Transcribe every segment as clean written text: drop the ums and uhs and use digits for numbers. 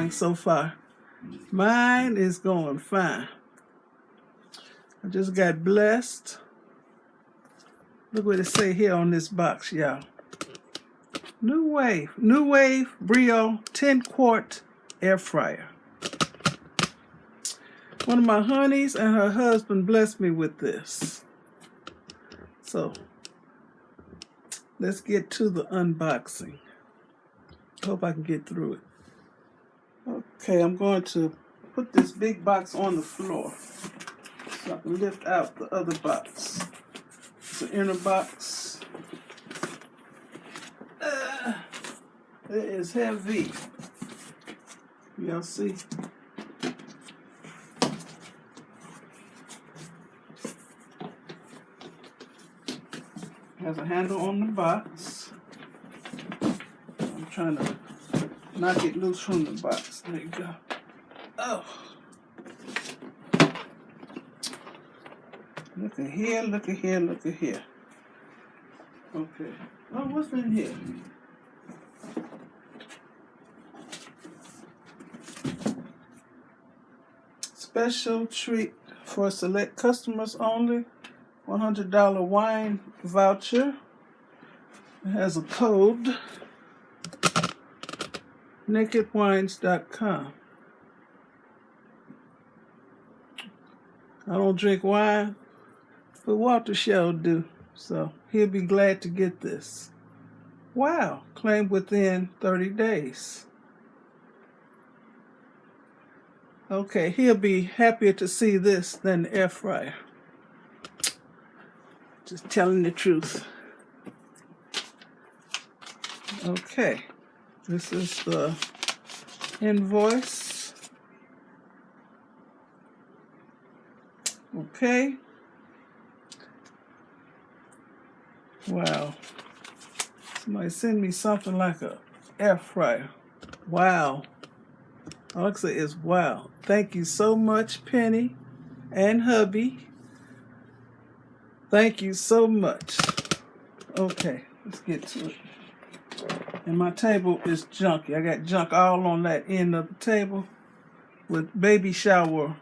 going so far? Mine is going fine. I just got blessed. Look what it say here on this box, y'all. New Wave Brio 10-quart air fryer. One of my honeys and her husband blessed me with this. So, let's get to the unboxing. Hope I can get through it. Okay, I'm going to put this big box on the floor so I can lift out the other box. It's an inner box. It is heavy. Y'all see? Has a handle on the box. I'm trying to knock it loose from the box. There you go. Oh. Look at here, look at here, look at here. Okay. Oh, what's in here? Special treat for select customers only. $100 wine voucher. It has a code. nakedwines.com. I don't drink wine, but Walter shall do, so he'll be glad to get this. Wow, claimed within 30 days. Okay, he'll be happier to see this than the air fryer. Just telling the truth. Okay, this is the invoice. Okay. Wow. Somebody send me something like a air fryer. Wow. All I can say is wow. Thank you so much, Penny and hubby. Thank you so much. Okay, let's get to it. And my table is junky. I got junk all on that end of the table with baby shower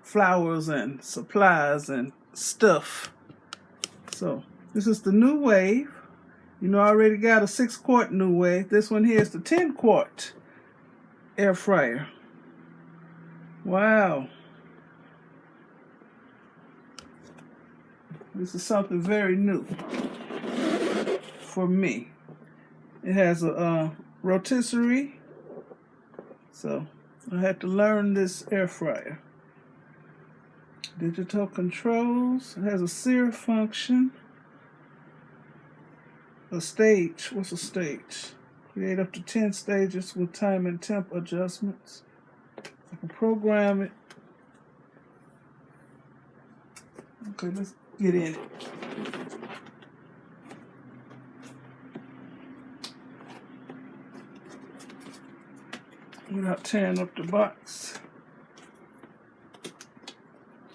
flowers and supplies and stuff. So this is the New Wave. You know, I already got a 6-quart New Wave. This one here is the 10-quart air fryer. Wow. This is something very new for me. It has a rotisserie, so I had to learn this air fryer. Digital controls. It has a sear function. A stage. What's a stage? Create up to 10 stages with time and temp adjustments. I can program it. Okay, let's get in it. Without tearing up the box.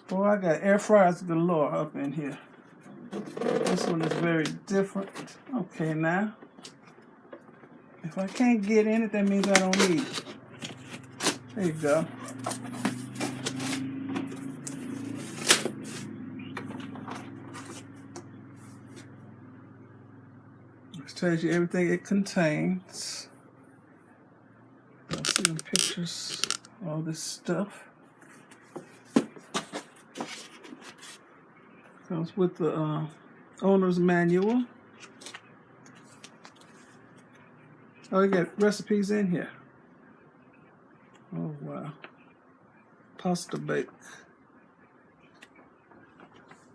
Boy, I got air fryers galore up in here. This one is very different. Okay, now. If I can't get in it, that means I don't need it. There you go. This tells you everything it contains. I'll see the pictures, all this stuff. Comes with the owner's manual. Oh, you got recipes in here. Oh, wow. Pasta bake.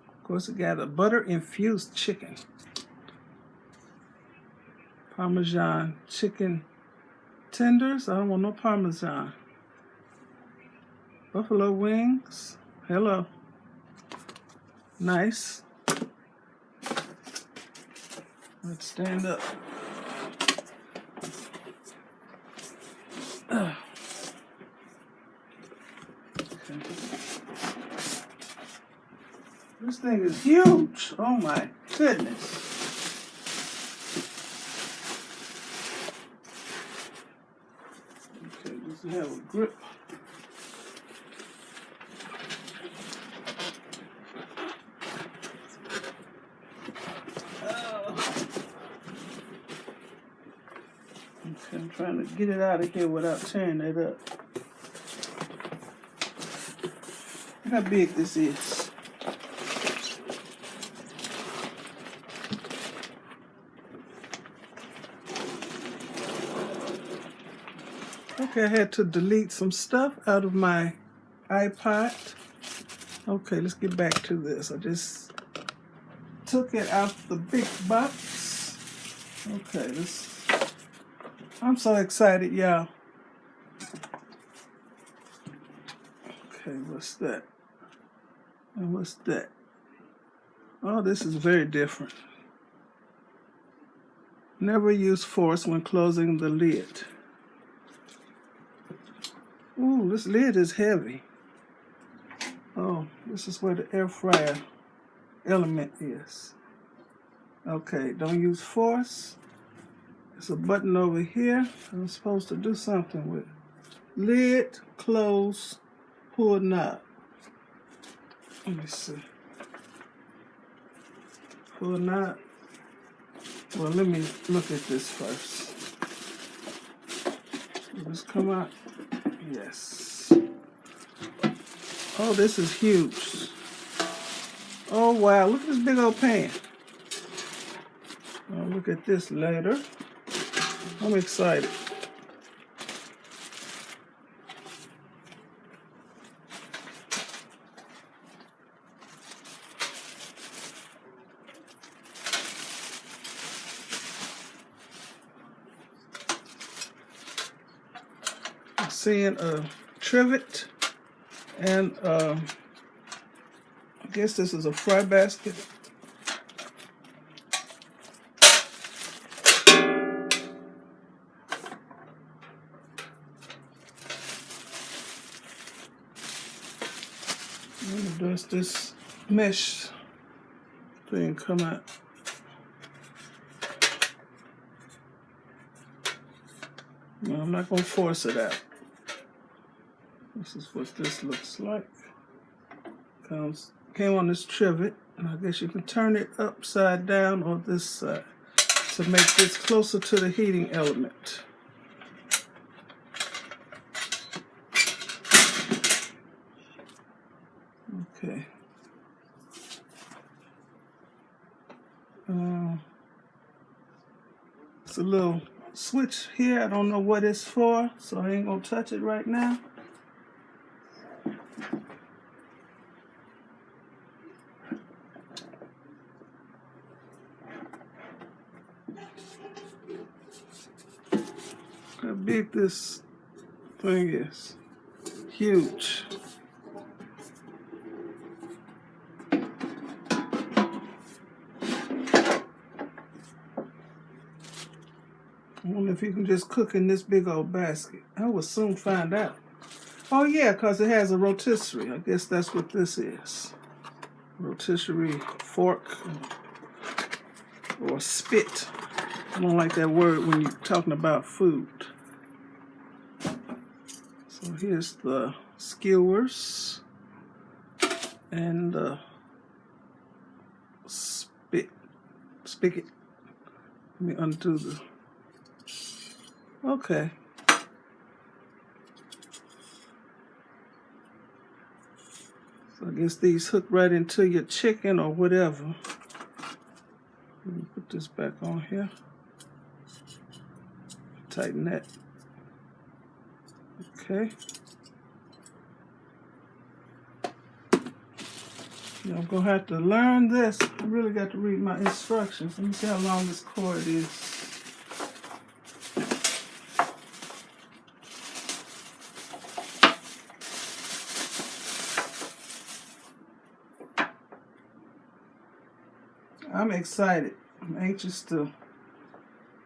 Of course, it got a butter-infused chicken. Parmesan chicken tenders. I don't want no Parmesan. Buffalo wings. Hello. Nice. Let's stand up. Okay. This thing is huge. Oh my goodness. Okay, this to have a grip. Okay, I'm trying to get it out of here without tearing it up. Look how big this is. Okay, I had to delete some stuff out of my iPod. Okay, let's get back to this. I just took it out the big box. Okay, I'm so excited, y'all. Okay, what's that? And what's that? Oh, this is very different. Never use force when closing the lid. Ooh, this lid is heavy. Oh, this is where the air fryer element is. Okay, don't use force. There's a button over here I'm supposed to do something with. Lid, close, pull knob. Let me see. Pull knob. Well, let me look at this first. Will this come out? Yes. Oh, this is huge. Oh, wow. Look at this big old pan. I'll look at this later. I'm excited. I'm seeing a trivet and I guess this is a fry basket. Does this mesh thing come out? No, I'm not going to force it out. This is what this looks like. Came on this trivet, and I guess you can turn it upside down on this side to make this closer to the heating element. Okay. It's a little switch here. I don't know what it's for, so I ain't gonna touch it right now. How big this thing is. Huge. I wonder if you can just cook in this big old basket. I will soon find out. Oh yeah, because it has a rotisserie. I guess that's what this is. Rotisserie fork or spit. I don't like that word when you're talking about food. So here's the skewers and the spigot. Let me undo the... Okay. So I guess these hook right into your chicken or whatever. Let me put this back on here. Tighten that. Okay. Now I'm gonna have to learn this. I really got to read my instructions. Let me see how long this cord is. I'm excited. I'm anxious to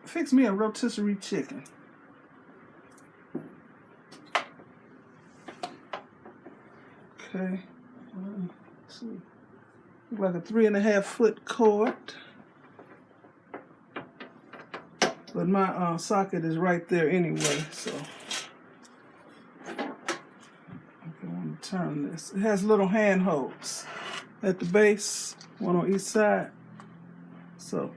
fix me a rotisserie chicken. Okay. Let's see. Look like a 3.5 foot cord. But my socket is right there anyway, so turn this. It has little handholds at the base, one on each side. So,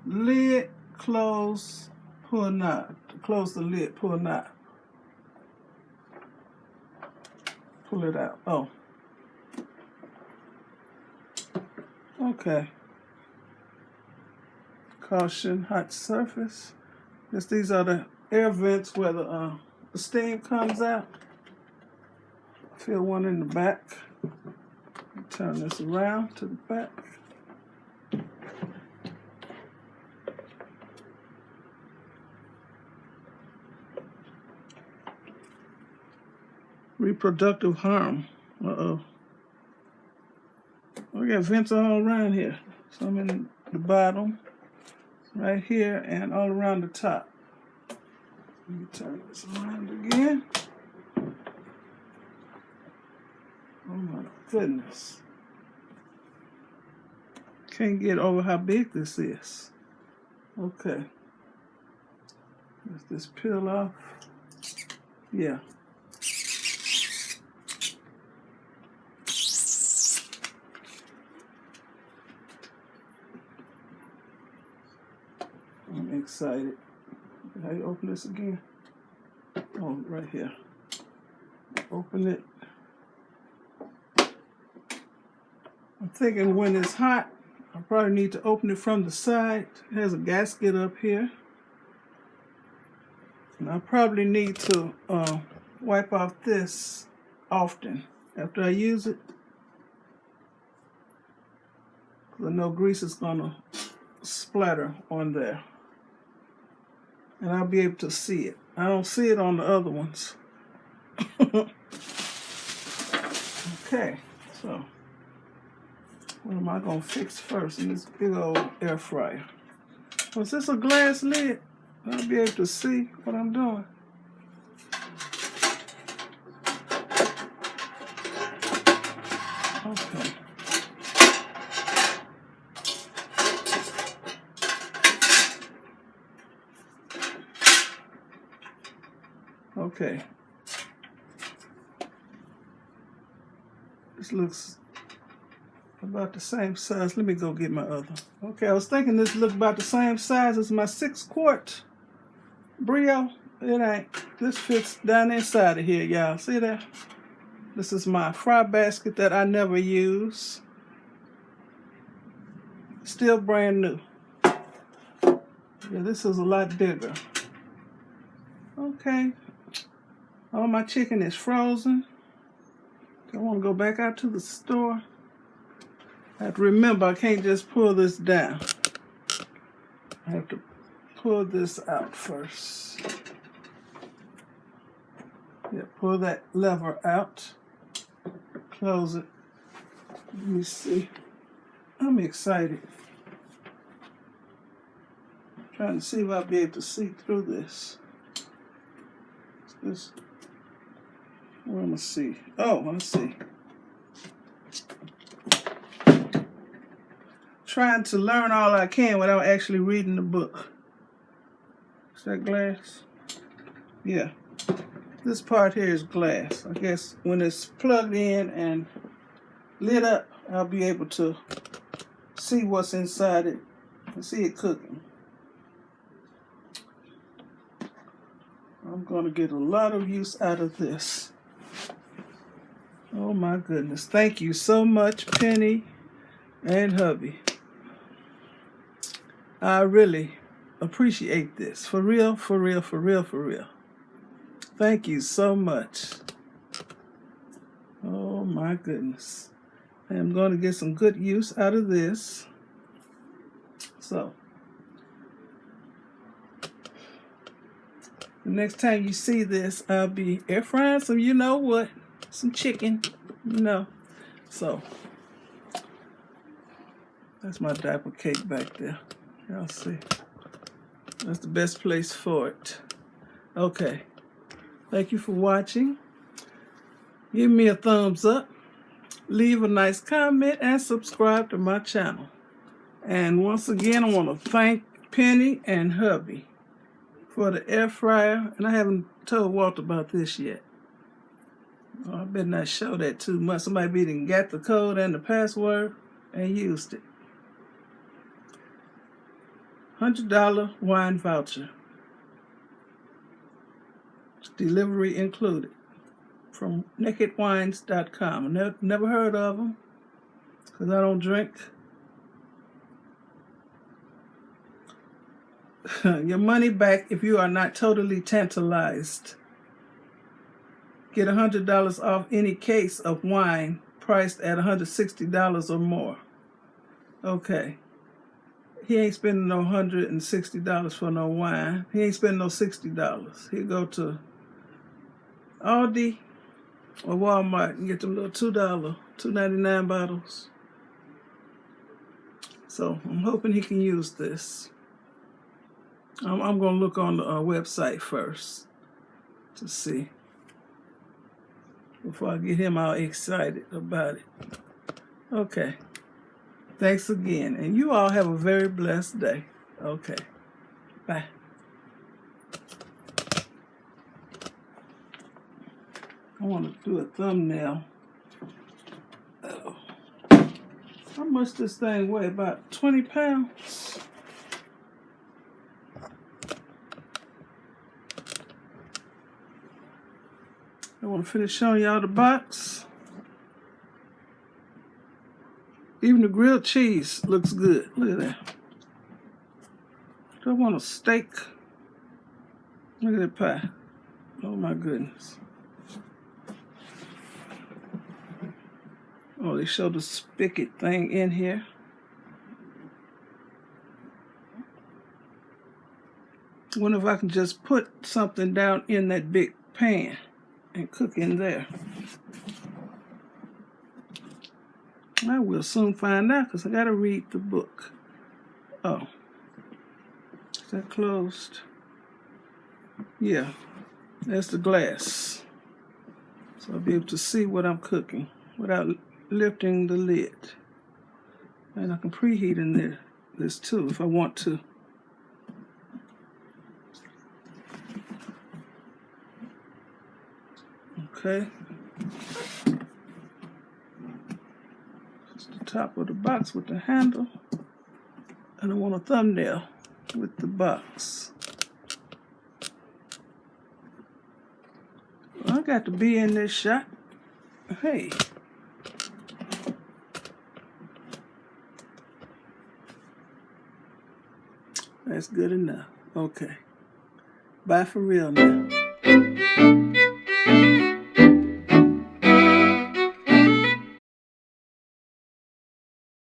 lid, close, pull knob. To close the lid, pull knob. Pull it out. Oh. Okay. Caution, hot surface. Yes, these are the air vents where the steam comes out. Feel one in the back. Turn this around to the back. Reproductive harm. Uh-oh. We got vents all around here. Some in the bottom, right here, and all around the top. Let me turn this around again. Oh my goodness. Can't get over how big this is. Okay. Does this peel off? Yeah. I'm excited. How you open this again? Oh, right here. Open it. I'm thinking when it's hot, I probably need to open it from the side. It has a gasket up here. And I probably need to wipe off this often after I use it. Because I know grease is going to splatter on there. And I'll be able to see it. I don't see it on the other ones. Okay, so what am I going to fix first in this big old air fryer? Was this a glass lid? I'll be able to see what I'm doing. Okay. Okay. This looks about the same size. Let me go get my other. Okay, I was thinking this looked about the same size as my 6-quart Brio. It ain't. This fits down inside of here, y'all. See that? This is my fry basket that I never use. Still brand new. Yeah, this is a lot bigger. Okay. All my chicken is frozen. I want to go back out to the store. I have to remember I can't just pull this down. I have to pull this out first. Yeah, pull that lever out. Close it. Let me see. I'm excited. Trying to see if I'll be able to see through this. This. What am I see? Oh, I see. Trying to learn all I can without actually reading the book. Is that glass? Yeah. This part here is glass. I guess when it's plugged in and lit up, I'll be able to see what's inside it and see it cooking. I'm going to get a lot of use out of this. Oh my goodness. Thank you so much, Penny and hubby. I really appreciate this. For real, for real, for real, for real. Thank you so much. Oh my goodness. I am going to get some good use out of this. So, the next time you see this, I'll be air frying some, you know what, some chicken, you know. So, that's my diaper cake back there. Y'all see. That's the best place for it. Okay. Thank you for watching. Give me a thumbs up. Leave a nice comment and subscribe to my channel. And once again, I want to thank Penny and hubby for the air fryer. And I haven't told Walt about this yet. Oh, I better not show that too much. Somebody be done got the code and the password and used it. $100 wine voucher. Delivery included. From nakedwines.com. Never heard of them because I don't drink. Your money back if you are not totally tantalized. Get $100 off any case of wine priced at $160 or more. Okay. He ain't spending no $160 for no wine. He ain't spending no $60. He'll go to Aldi or Walmart and get them little $2, $2.99 bottles. So I'm hoping he can use this. I'm going to look on the website first to see before I get him all excited about it. Okay. Thanks again. And you all have a very blessed day. Okay. Bye. I want to do a thumbnail. Oh. How much this thing weigh? About 20 pounds? I want to finish showing y'all the box. Even the grilled cheese looks good. Look at that. Do I want a steak? Look at that pie. Oh my goodness. Oh, they show the spigot thing in here. I wonder if I can just put something down in that big pan and cook in there. I will soon find out because I got to read the book. Oh. Is that closed? Yeah. That's the glass. So I'll be able to see what I'm cooking without lifting the lid. And I can preheat in there, this too if I want to. Okay. Just the top of the box with the handle. And I want a thumbnail with the box. Well, I got to be in this shot. Hey. That's good enough. Okay. Bye for real now.